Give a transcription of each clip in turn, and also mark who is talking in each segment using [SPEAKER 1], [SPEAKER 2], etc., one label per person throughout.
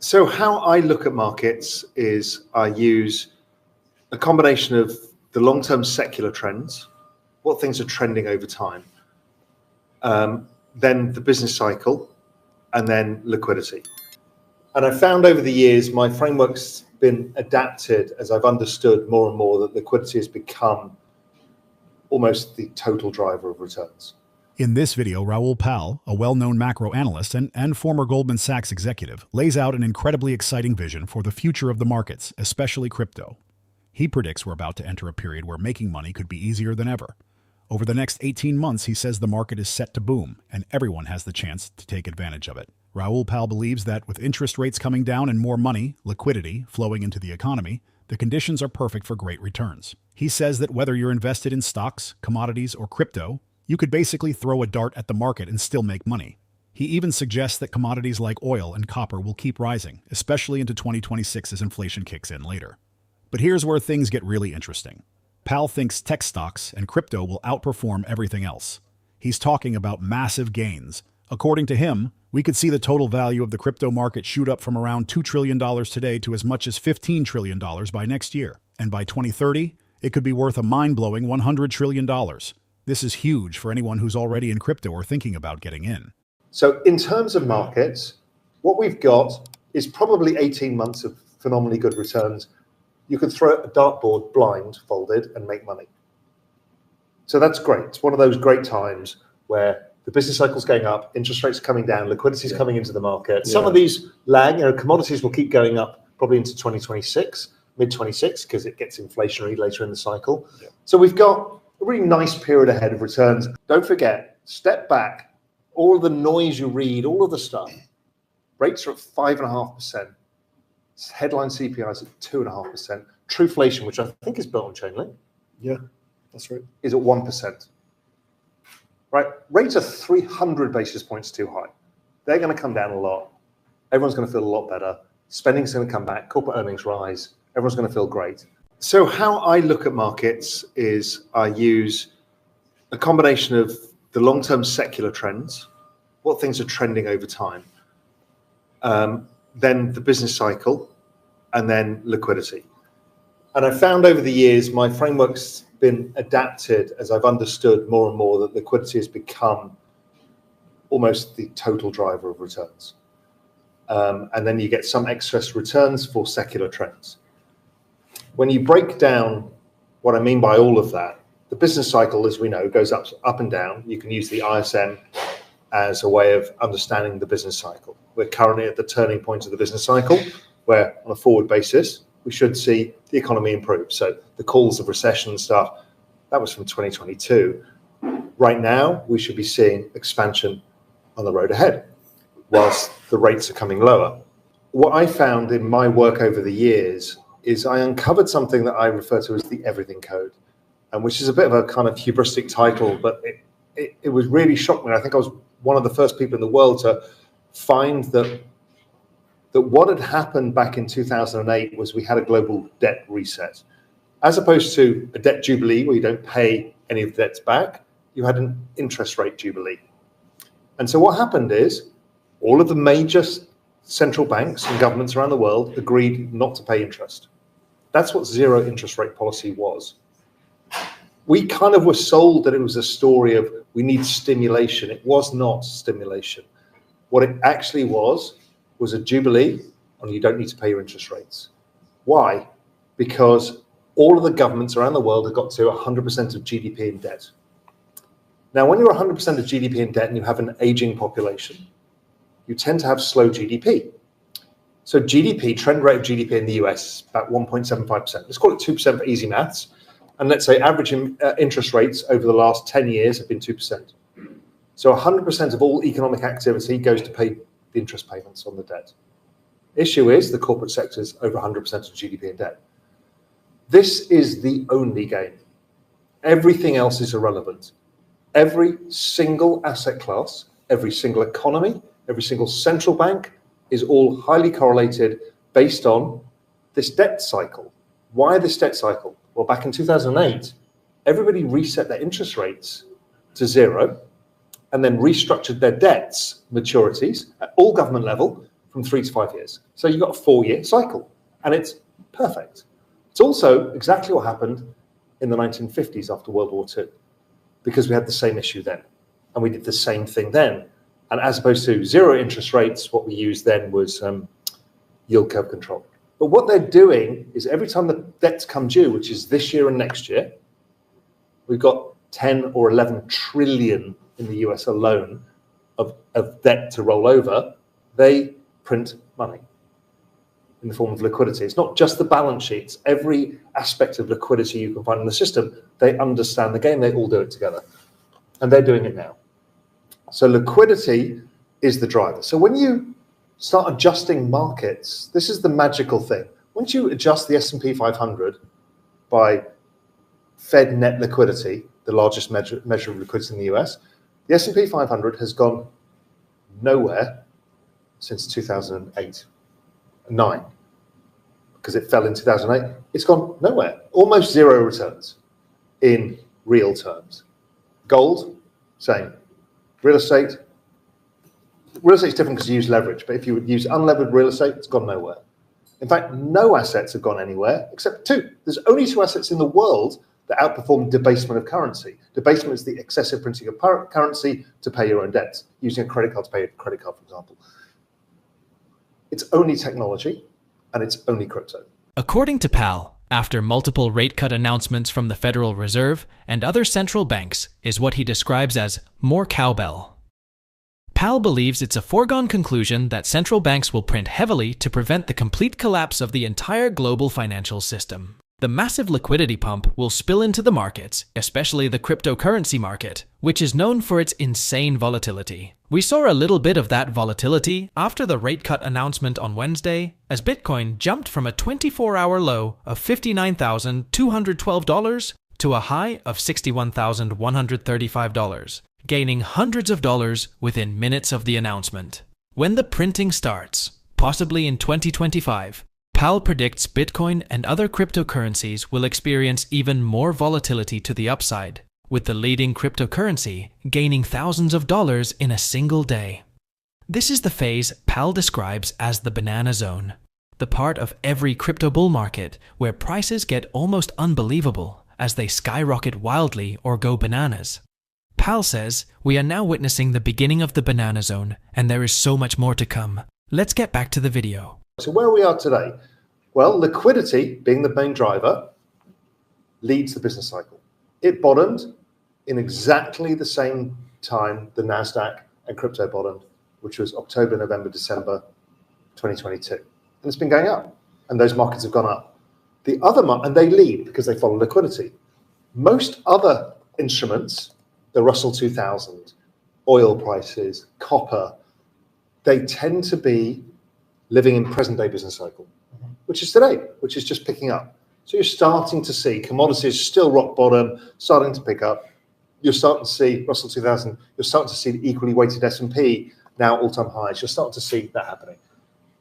[SPEAKER 1] So how I look at markets is I use a combination of the long-term secular trends, what things are trending over time, then the business cycle, and then liquidity. And I found over the years, my framework's been adapted as I've understood more and more that liquidity has become almost the total driver of returns.
[SPEAKER 2] In this video, Raoul Pal, a well-known macro analyst and former Goldman Sachs executive, lays out an incredibly exciting vision for the future of the markets, especially crypto. He predicts we're about to enter a period where making money could be easier than ever. Over the next 18 months, he says the market is set to boom, and everyone has the chance to take advantage of it. Raoul Pal believes that with interest rates coming down and more money, liquidity, flowing into the economy, the conditions are perfect for great returns. He says that whether you're invested in stocks, commodities, or crypto, you could basically throw a dart at the market and still make money. He even suggests that commodities like oil and copper will keep rising, especially into 2026 as inflation kicks in later. But here's where things get really interesting. Pal thinks tech stocks and crypto will outperform everything else. He's talking about massive gains. According to him, we could see the total value of the crypto market shoot up from around $2 trillion today to as much as $15 trillion by next year. And by 2030, it could be worth a mind-blowing $100 trillion. This is huge for anyone who's already in crypto or thinking about getting in.
[SPEAKER 1] So in terms of markets, what we've got is probably 18 months of phenomenally good returns. You could throw a dartboard blindfolded and make money. So that's great. It's one of those great times where the business cycle's going up, interest rates are coming down, liquidity is coming into the market. Some of these lag, commodities will keep going up probably into 2026, mid-26, because it gets inflationary later in the cycle. So we've got a really nice period ahead of returns. Don't forget, step back, all of the noise you read, all of the stuff. Rates are at 5.5%. Headline CPI is at 2.5%. Trueflation, which I think is built on Chainlink.
[SPEAKER 3] Yeah, that's right.
[SPEAKER 1] Is at 1%. Right? Rates are 300 basis points too high. They're going to come down a lot. Everyone's going to feel a lot better. Spending's going to come back. Corporate earnings rise. Everyone's going to feel great. So how I look at markets is I use a combination of the long-term secular trends, what things are trending over time, then the business cycle, and then liquidity. And I found over the years, my framework's been adapted as I've understood more and more that liquidity has become almost the total driver of returns. And then you get some excess returns for secular trends. When you break down what I mean by all of that, the business cycle, as we know, goes up and down. You can use the ISM as a way of understanding the business cycle. We're currently at the turning point of the business cycle, where on a forward basis, we should see the economy improve. So the calls of recession and stuff, that was from 2022. Right now, we should be seeing expansion on the road ahead, whilst the rates are coming lower. What I found in my work over the years is I uncovered something that I refer to as the everything code, and which is a bit of a kind of hubristic title, but it was really shocked me. I think I was one of the first people in the world to find that what had happened back in 2008 was we had a global debt reset. As opposed to a debt jubilee where you don't pay any of the debts back, you had an interest rate jubilee. And so what happened is all of the major central banks and governments around the world agreed not to pay interest. That's what zero interest rate policy was. We kind of were sold that it was a story of we need stimulation. It was not stimulation. What it actually was a jubilee, and you don't need to pay your interest rates. Why? Because all of the governments around the world have got to 100% of GDP in debt. Now, when you're 100% of GDP in debt and you have an aging population, you tend to have slow GDP. So GDP, trend rate of GDP in the US, about 1.75%. Let's call it 2% for easy maths. And let's say average interest rates over the last 10 years have been 2%. So 100% of all economic activity goes to pay the interest payments on the debt. Issue is the corporate sector is over 100% of GDP in debt. This is the only game. Everything else is irrelevant. Every single asset class, every single economy, every single central bank is all highly correlated based on this debt cycle. Why this debt cycle? Well, back in 2008, everybody reset their interest rates to zero and then restructured their debts maturities at all government level from 3 to 5 years. So you've got a 4-year cycle, and it's perfect. It's also exactly what happened in the 1950s after World War II, because we had the same issue then, and we did the same thing then. And as opposed to zero interest rates, what we used then was yield curve control. But what they're doing is every time the debts come due, which is this year and next year, we've got 10 or 11 trillion in the US alone of debt to roll over. They print money in the form of liquidity. It's not just the balance sheets. Every aspect of liquidity you can find in the system, they understand the game. They all do it together. And they're doing it now. So liquidity is the driver. So when you start adjusting markets, this is the magical thing. Once you adjust the S&P 500 by Fed net liquidity, the largest measure of liquidity in the US, the S&P 500 has gone nowhere since 2008, 9, because it fell in 2008. It's gone nowhere, almost zero returns in real terms. Gold, same. Real estate is different because you use leverage, but if you would use unlevered real estate, it's gone nowhere. In fact, no assets have gone anywhere except 2. There's only 2 assets in the world that outperform debasement of currency. Debasement is the excessive printing of currency to pay your own debts, using a credit card to pay a credit card, for example. It's only technology, and it's only crypto.
[SPEAKER 4] According to Pal, after multiple rate cut announcements from the Federal Reserve and other central banks is what he describes as more cowbell. Pal believes it's a foregone conclusion that central banks will print heavily to prevent the complete collapse of the entire global financial system. The massive liquidity pump will spill into the markets, especially the cryptocurrency market, which is known for its insane volatility. We saw a little bit of that volatility after the rate cut announcement on Wednesday, as Bitcoin jumped from a 24-hour low of $59,212 to a high of $61,135, gaining hundreds of dollars within minutes of the announcement. When the printing starts, possibly in 2025, Pal predicts Bitcoin and other cryptocurrencies will experience even more volatility to the upside, with the leading cryptocurrency gaining thousands of dollars in a single day. This is the phase Pal describes as the banana zone, the part of every crypto bull market where prices get almost unbelievable as they skyrocket wildly or go bananas. Pal says, we are now witnessing the beginning of the banana zone, and there is so much more to come. Let's get back to the video.
[SPEAKER 1] So where we are today, well, liquidity being the main driver leads the business cycle. It bottomed in exactly the same time the NASDAQ and crypto bottomed, which was October, November, December 2022. And it's been going up, and those markets have gone up. And they lead because they follow liquidity. Most other instruments, the Russell 2000, oil prices, copper, they tend to be living in present-day business cycle, which is today, which is just picking up. So you're starting to see commodities still rock bottom, starting to pick up. You're starting to see Russell 2000. You're starting to see the equally weighted S&P now all-time highs. You're starting to see that happening.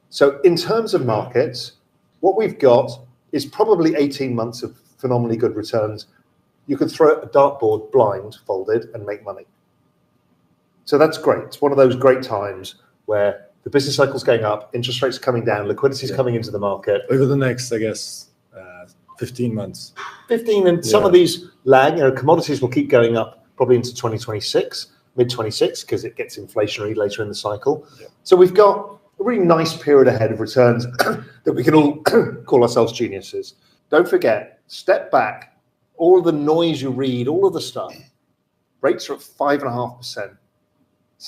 [SPEAKER 1] So in terms of markets, what we've got is probably 18 months of phenomenally good returns. You could throw a dartboard blindfolded and make money. So that's great. It's one of those great times where the business cycle's going up, interest rates are coming down, liquidity is coming into the market.
[SPEAKER 3] Over the next, I guess, 15 months.
[SPEAKER 1] 15, and some of these lag, commodities will keep going up probably into 2026, mid-26, because it gets inflationary later in the cycle. Yeah. So we've got a really nice period ahead of returns that we can all call ourselves geniuses. Don't forget, step back, all of the noise you read, all of the stuff. Rates are at 5.5%.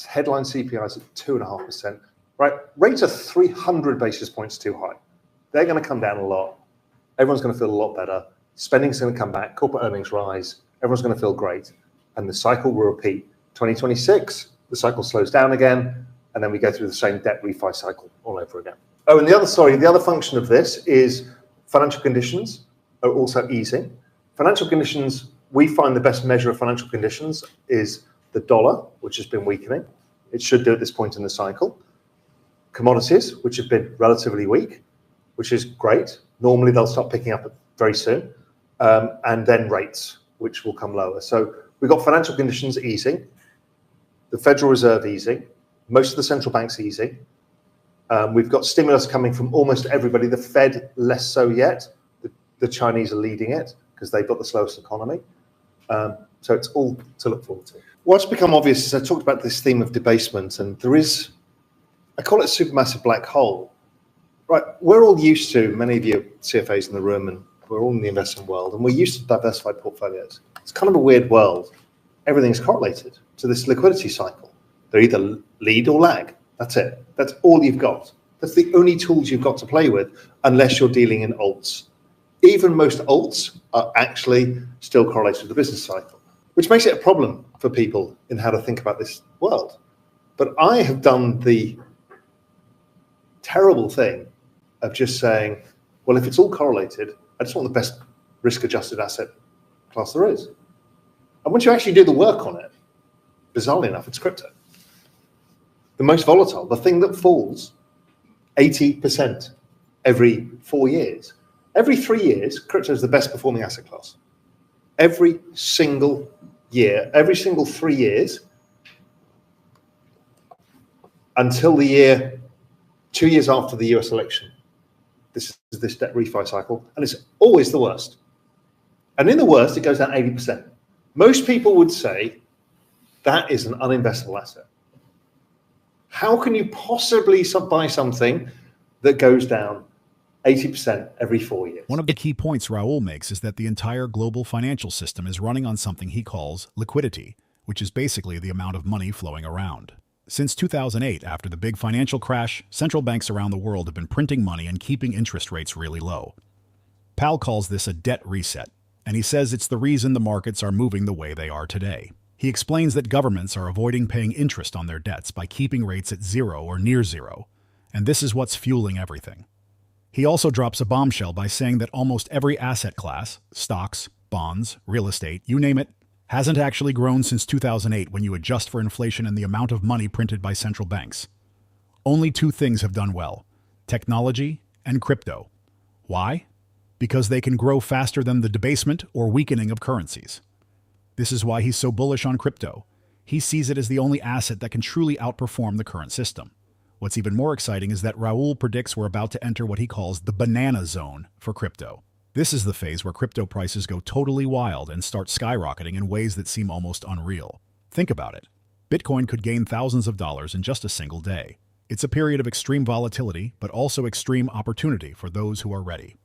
[SPEAKER 1] Headline CPI is at 2.5%. Right, rates are 300 basis points too high. They're going to come down a lot. Everyone's going to feel a lot better. Spending's going to come back. Corporate earnings rise. Everyone's going to feel great. And the cycle will repeat. 2026, the cycle slows down again, and then we go through the same debt refi cycle all over again. Oh, and the other function of this is financial conditions are also easing. Financial conditions, we find the best measure of financial conditions is the dollar, which has been weakening. It should do at this point in the cycle. Commodities, which have been relatively weak, which is great. Normally they'll start picking up very soon. And then rates, which will come lower. So we've got financial conditions easing, the Federal Reserve easing, most of the central banks easing. We've got stimulus coming from almost everybody. The Fed, less so yet. The Chinese are leading it because they've got the slowest economy. So it's all to look forward to. What's become obvious is I talked about this theme of debasement, and there is, I call it a supermassive black hole. Right, we're all used to, many of you CFAs in the room, and we're all in the investment world, and we're used to diversified portfolios. It's kind of a weird world. Everything's correlated to this liquidity cycle. They either lead or lag. That's it. That's all you've got. That's the only tools you've got to play with, unless you're dealing in alts. Even most alts are actually still correlated to the business cycle, which makes it a problem for people in how to think about this world. But I have done the terrible thing of just saying, well, if it's all correlated, I just want the best risk-adjusted asset class there is. And once you actually do the work on it, bizarrely enough, it's crypto. The most volatile, the thing that falls 80% every 4 years. Every 3 years, crypto is the best performing asset class. Every single year, every single 3 years, until the year, 2 years after the US election. This is this debt refi cycle, and it's always the worst. And in the worst, it goes down 80%. Most people would say that is an uninvestable asset. How can you possibly buy something that goes down 80% every 4 years?
[SPEAKER 2] One of the key points Raoul makes is that the entire global financial system is running on something he calls liquidity, which is basically the amount of money flowing around. Since 2008, after the big financial crash, central banks around the world have been printing money and keeping interest rates really low. Pal calls this a debt reset, and he says it's the reason the markets are moving the way they are today. He explains that governments are avoiding paying interest on their debts by keeping rates at zero or near zero, and this is what's fueling everything. He also drops a bombshell by saying that almost every asset class, stocks, bonds, real estate, you name it, hasn't actually grown since 2008 when you adjust for inflation and the amount of money printed by central banks. Only two things have done well: technology and crypto. Why? Because they can grow faster than the debasement or weakening of currencies. This is why he's so bullish on crypto. He sees it as the only asset that can truly outperform the current system. What's even more exciting is that Raoul predicts we're about to enter what he calls the banana zone for crypto. This is the phase where crypto prices go totally wild and start skyrocketing in ways that seem almost unreal. Think about it. Bitcoin could gain thousands of dollars in just a single day. It's a period of extreme volatility, but also extreme opportunity for those who are ready.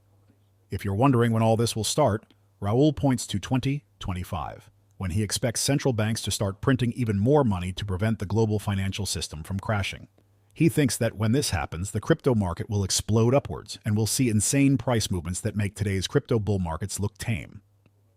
[SPEAKER 2] If you're wondering when all this will start, Raoul points to 2025, when he expects central banks to start printing even more money to prevent the global financial system from crashing. He thinks that when this happens, the crypto market will explode upwards, and we'll see insane price movements that make today's crypto bull markets look tame.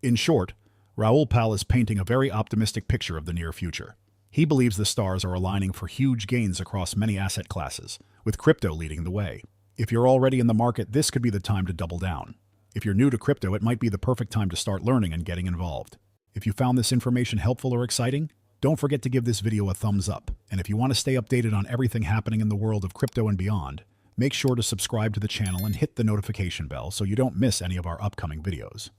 [SPEAKER 2] In short, Raoul Pal is painting a very optimistic picture of the near future. He believes the stars are aligning for huge gains across many asset classes, with crypto leading the way. If you're already in the market, this could be the time to double down. If you're new to crypto, it might be the perfect time to start learning and getting involved. If you found this information helpful or exciting, don't forget to give this video a thumbs up. And if you want to stay updated on everything happening in the world of crypto and beyond, make sure to subscribe to the channel and hit the notification bell so you don't miss any of our upcoming videos.